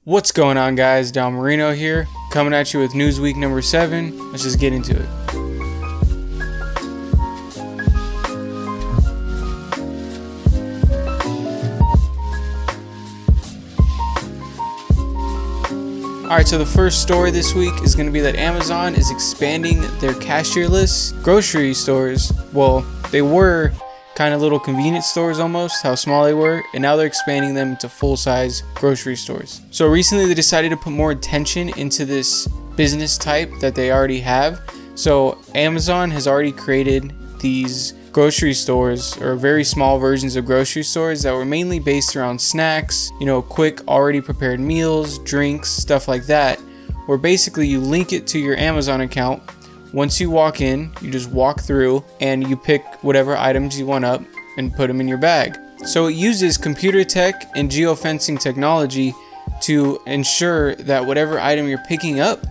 What's going on, guys? Don Marino here, coming at you with News Week number 7. Let's just get into it. Alright, so the first story this week is going to be that Amazon is expanding their cashierless grocery stores. Well, they were kind of little convenience stores almost, how small they were, and now they're expanding them into full-size grocery stores. So recently they decided to put more attention into this business type that they already have. So Amazon has already created these grocery stores, or very small versions of grocery stores, that were mainly based around snacks, quick already prepared meals, drinks, stuff like that, where basically you link it to your Amazon account. Once you walk in, you just walk through and you pick whatever items you want up and put them in your bag. So it uses computer tech and geofencing technology to ensure that whatever item you're picking up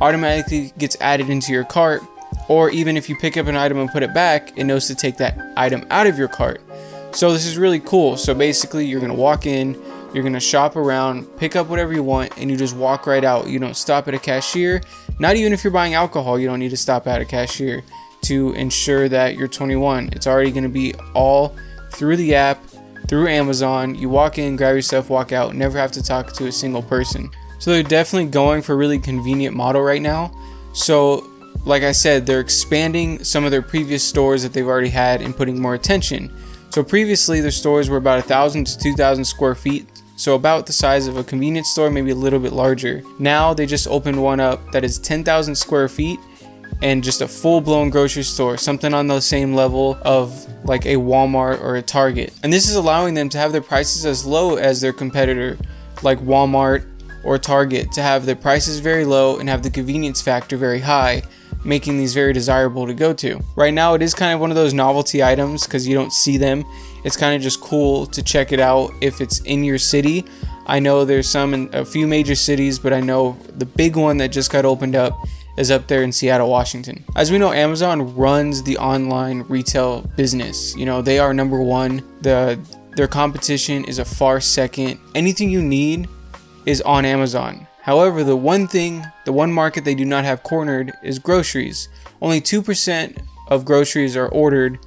automatically gets added into your cart, or even if you pick up an item and put it back, it knows to take that item out of your cart. So this is really cool. So basically you're going to walk in, you're going to shop around, pick up whatever you want, and you just walk right out. You don't stop at a cashier. Not even if you're buying alcohol, you don't need to stop at a cashier to ensure that you're 21. It's already going to be all through the app, through Amazon. You walk in, grab your stuff, walk out, never have to talk to a single person. So they're definitely going for a really convenient model right now. So like I said, they're expanding some of their previous stores that they've already had and putting more attention. So previously their stores were about 1,000 to 2,000 square feet. So about the size of a convenience store, maybe a little bit larger. Now they just opened one up that is 10,000 square feet and just a full-blown grocery store, something on the same level of like a Walmart or a Target. And this is allowing them to have their prices as low as their competitor like Walmart or Target, to have their prices very low and have the convenience factor very high, making these very desirable to go to. Right now it is kind of one of those novelty items because you don't see them. It's kind of just cool to check it out if it's in your city. I know there's some in a few major cities, but I know the big one that just got opened up is up there in Seattle, Washington. As we know, Amazon runs the online retail business. They are number one. Their competition is a far second. Anything you need is on Amazon. However, the one market they do not have cornered is groceries. Only 2% of groceries are ordered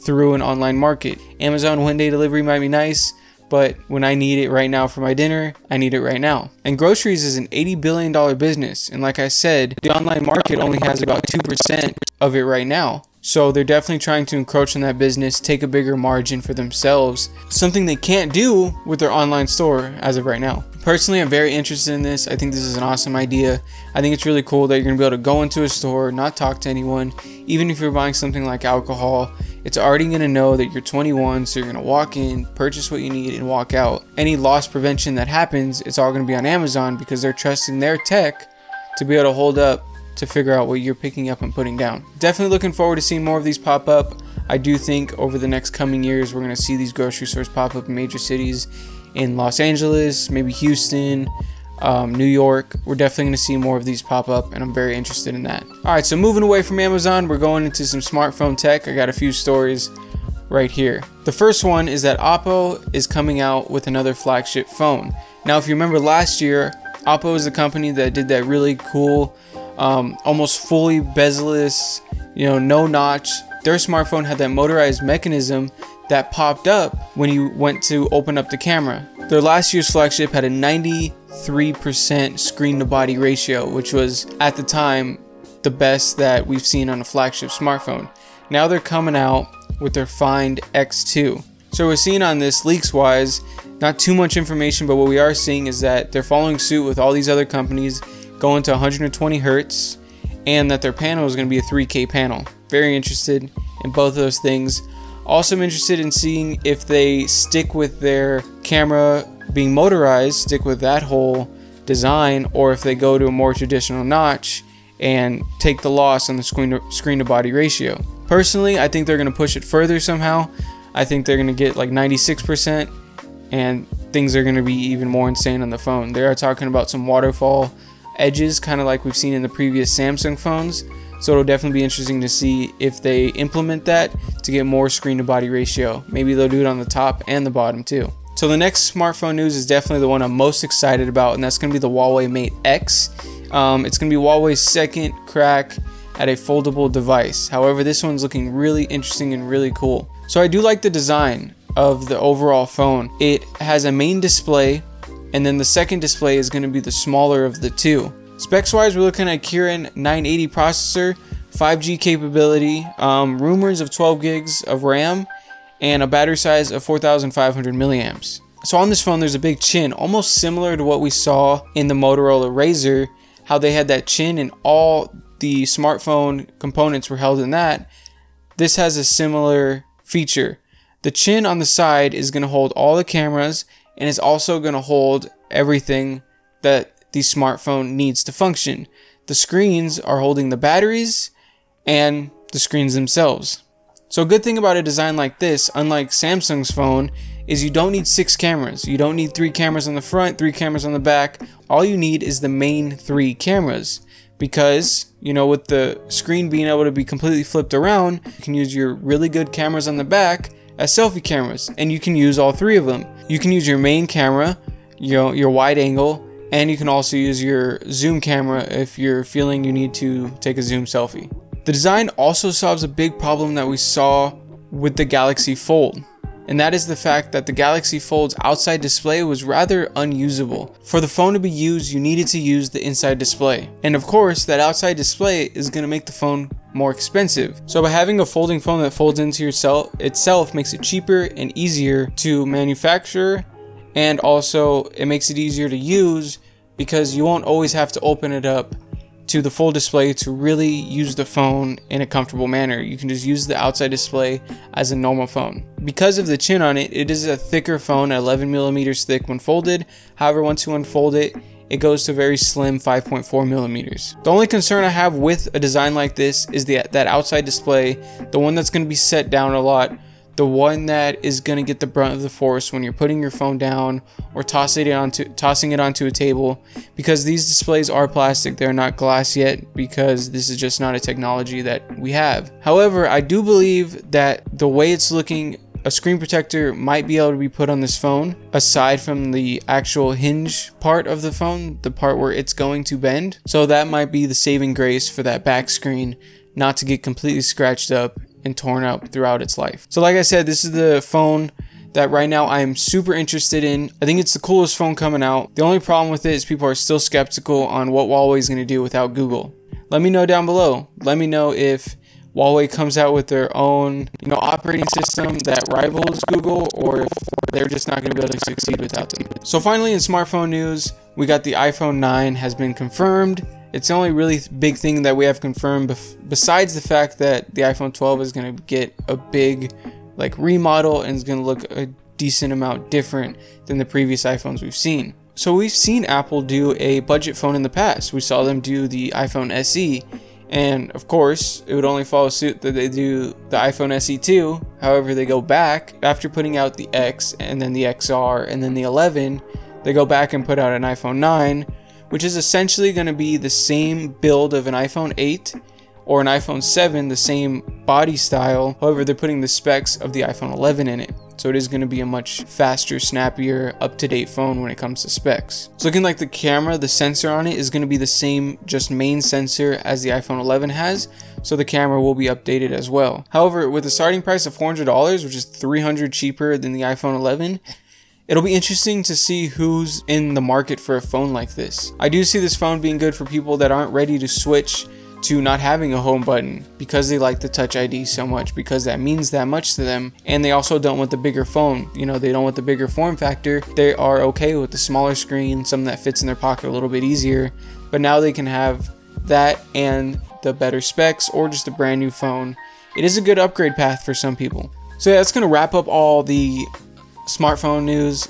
through an online market. Amazon one-day delivery might be nice, but when I need it right now for my dinner, I need it right now. And groceries is an $80 billion business. And like I said, the online market only has about 2% of it right now. So they're definitely trying to encroach on that business, take a bigger margin for themselves, something they can't do with their online store as of right now. Personally, I'm very interested in this. I think this is an awesome idea. I think it's really cool that you're going to be able to go into a store, not talk to anyone. Even if you're buying something like alcohol, it's already going to know that you're 21, so you're going to walk in, purchase what you need, and walk out. Any loss prevention that happens, it's all going to be on Amazon because they're trusting their tech to be able to hold up to figure out what you're picking up and putting down. Definitely looking forward to seeing more of these pop up. I do think over the next coming years, we're going to see these grocery stores pop up in major cities in Los Angeles, maybe Houston, New York. We're definitely going to see more of these pop up, and I'm very interested in that. Alright, so moving away from Amazon, we're going into some smartphone tech. I got a few stories right here. The first one is that Oppo is coming out with another flagship phone. Now, if you remember last year, Oppo is the company that did that really cool, almost fully bezel-less, no notch. Their smartphone had that motorized mechanism that popped up when you went to open up the camera. Their last year's flagship had a 93% screen to body ratio, which was at the time the best that we've seen on a flagship smartphone. Now they're coming out with their Find X2. So we're seeing on this, leaks wise, not too much information, but what we are seeing is that they're following suit with all these other companies, going to 120 hertz, and that their panel is going to be a 3K panel. Very interested in both of those things. Also, I'm interested in seeing if they stick with their camera being motorized, stick with that whole design, or if they go to a more traditional notch and take the loss on the screen to body ratio. Personally, I think they're going to push it further somehow. I think they're going to get like 96%, and things are going to be even more insane on the phone. They are talking about some waterfall edges, kind of like we've seen in the previous Samsung phones. So it'll definitely be interesting to see if they implement that to get more screen to body ratio. Maybe they'll do it on the top and the bottom too. So the next smartphone news is definitely the one I'm most excited about, and that's going to be the Huawei Mate X. It's going to be Huawei's second crack at a foldable device. However, this one's looking really interesting and really cool. So I do like the design of the overall phone. It has a main display, and then the second display is going to be the smaller of the two. Specs wise, we're looking at Kirin 980 processor, 5G capability, rumors of 12 gigs of RAM, and a battery size of 4,500 milliamps. So on this phone, there's a big chin, almost similar to what we saw in the Motorola Razr, how they had that chin and all the smartphone components were held in that. This has a similar feature. The chin on the side is going to hold all the cameras, and it's also going to hold everything that the smartphone needs to function. The screens are holding the batteries and the screens themselves. So a good thing about a design like this, unlike Samsung's phone, is you don't need 6 cameras. You don't need 3 cameras on the front, 3 cameras on the back. All you need is the main 3 cameras. Because, you know, with the screen being able to be completely flipped around, you can use your really good cameras on the back as selfie cameras, and you can use all 3 of them. You can use your main camera, your wide angle, and you can also use your zoom camera if you're feeling you need to take a zoom selfie. The design also solves a big problem that we saw with the Galaxy Fold, and that is the fact that the Galaxy Fold's outside display was rather unusable. For the phone to be used, you needed to use the inside display, and of course that outside display is going to make the phone more expensive. So by having a folding phone that folds into itself makes it cheaper and easier to manufacture, and also it makes it easier to use because you won't always have to open it up to the full display to really use the phone in a comfortable manner. You can just use the outside display as a normal phone. Because of the chin on it, it is a thicker phone at 11 millimeters thick when folded. However, once you unfold it, it goes to very slim 5.4 millimeters. The only concern I have with a design like this is that outside display, the one that's going to be set down a lot, the one that is going to get the brunt of the force when you're putting your phone down or tossing it onto a table, because these displays are plastic. They're not glass yet, because this is just not a technology that we have. However, I do believe that the way it's looking, a screen protector might be able to be put on this phone aside from the actual hinge part of the phone, the part where it's going to bend. So that might be the saving grace for that back screen not to get completely scratched up and torn up throughout its life. So like I said, this is the phone that right now I am super interested in. I think it's the coolest phone coming out. The only problem with it is people are still skeptical on what Huawei is going to do without Google. Let me know down below. Let me know if Huawei comes out with their own, operating system that rivals Google, or if they're just not going to be able to succeed without them. So finally, in smartphone news, we got the iPhone 9 has been confirmed. It's the only really big thing that we have confirmed, besides the fact that the iPhone 12 is going to get a big remodel and is going to look a decent amount different than the previous iPhones we've seen. So we've seen Apple do a budget phone in the past. We saw them do the iPhone SE, and of course it would only follow suit that they do the iPhone SE 2. However, they go back after putting out the X and then the XR and then the 11. They go back and put out an iPhone 9, which is essentially going to be the same build of an iPhone 8 or an iPhone 7, the same body style. However, they're putting the specs of the iPhone 11 in it. So it is going to be a much faster, snappier, up-to-date phone when it comes to specs. It's looking like the camera, the sensor on it is going to be the same, just main sensor as the iPhone 11 has. So the camera will be updated as well. However, with a starting price of $400, which is $300 cheaper than the iPhone 11, it'll be interesting to see who's in the market for a phone like this. I do see this phone being good for people that aren't ready to switch to not having a home button because they like the Touch ID so much, because that means that much to them, and they also don't want the bigger phone. They don't want the bigger form factor. They are okay with the smaller screen, something that fits in their pocket a little bit easier, but now they can have that and the better specs or just a brand new phone. It is a good upgrade path for some people. So yeah, that's going to wrap up all the smartphone news.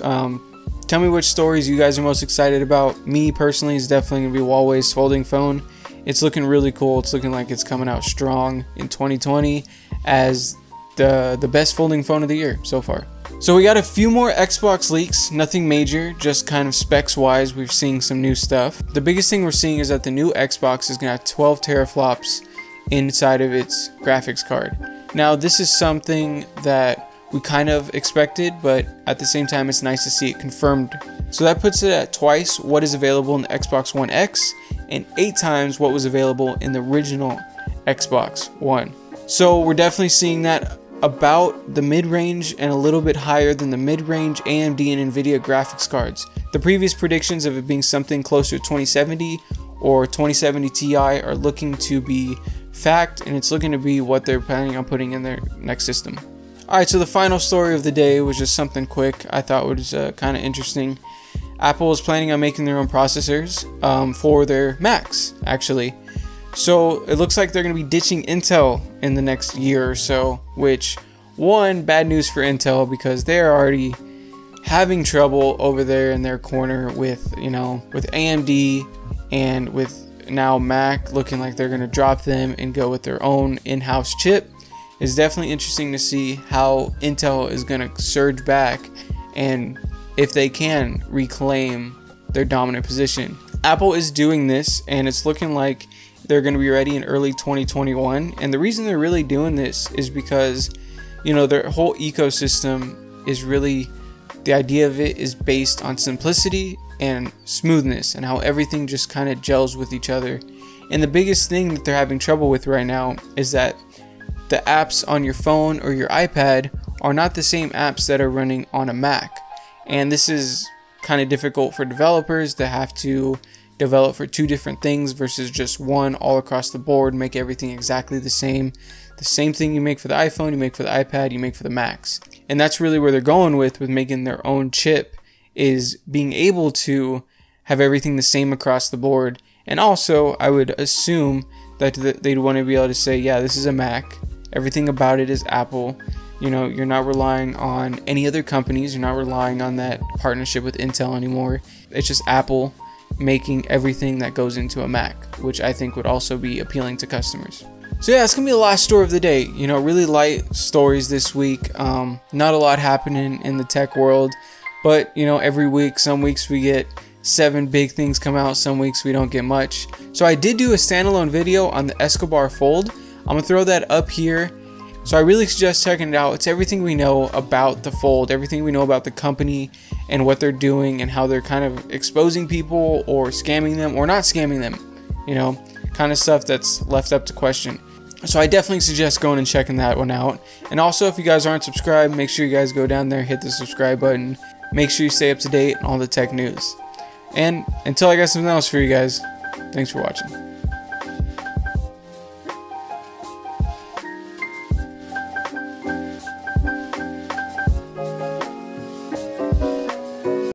Tell me which stories you guys are most excited about. Me personally is definitely going to be Huawei's folding phone. It's looking really cool. It's looking like it's coming out strong in 2020 as the best folding phone of the year so far. So we got a few more Xbox leaks, nothing major, just kind of specs wise we're seeing some new stuff. The biggest thing we're seeing is that the new Xbox is going to have 12 teraflops inside of its graphics card. Now this is something that we kind of expected, but at the same time it's nice to see it confirmed. So that puts it at twice what is available in the Xbox One X and 8 times what was available in the original Xbox One. So we're definitely seeing that about the mid-range and a little bit higher than the mid-range AMD and Nvidia graphics cards. The previous predictions of it being something closer to 2070 or 2070 Ti are looking to be fact, and it's looking to be what they're planning on putting in their next system. Alright, so the final story of the day was just something quick I thought was kind of interesting. Apple is planning on making their own processors for their Macs, actually. So it looks like they're going to be ditching Intel in the next year or so, which, one, bad news for Intel because they're already having trouble over there in their corner with, with AMD and with now Mac looking like they're going to drop them and go with their own in-house chip. It's definitely interesting to see how Intel is going to surge back and if they can reclaim their dominant position. Apple is doing this, and it's looking like they're going to be ready in early 2021. And the reason they're really doing this is because, their whole ecosystem is really, the idea of it is based on simplicity and smoothness and how everything just kind of gels with each other. And the biggest thing that they're having trouble with right now is that the apps on your phone or your iPad are not the same apps that are running on a Mac. And this is kind of difficult for developers to have to develop for 2 different things versus just one all across the board, make everything exactly the same. The same thing you make for the iPhone, you make for the iPad, you make for the Macs. And that's really where they're going with making their own chip, is being able to have everything the same across the board. And also, I would assume that they'd want to be able to say, yeah, this is a Mac. Everything about it is Apple. You're not relying on any other companies. You're not relying on that partnership with Intel anymore. It's just Apple making everything that goes into a Mac, which I think would also be appealing to customers. So yeah, it's gonna be the last story of the day. Really light stories this week. Not a lot happening in the tech world, but every week, some weeks we get 7 big things come out, some weeks we don't get much. So I did do a standalone video on the Escobar Fold. I'm gonna throw that up here. So I really suggest checking it out. It's everything we know about the Fold, everything we know about the company and what they're doing and how they're kind of exposing people or scamming them or not scamming them, kind of stuff that's left up to question. So I definitely suggest going and checking that one out. And also, if you guys aren't subscribed, make sure you guys go down there, hit the subscribe button. Make sure you stay up to date on all the tech news. And until I got something else for you guys, thanks for watching.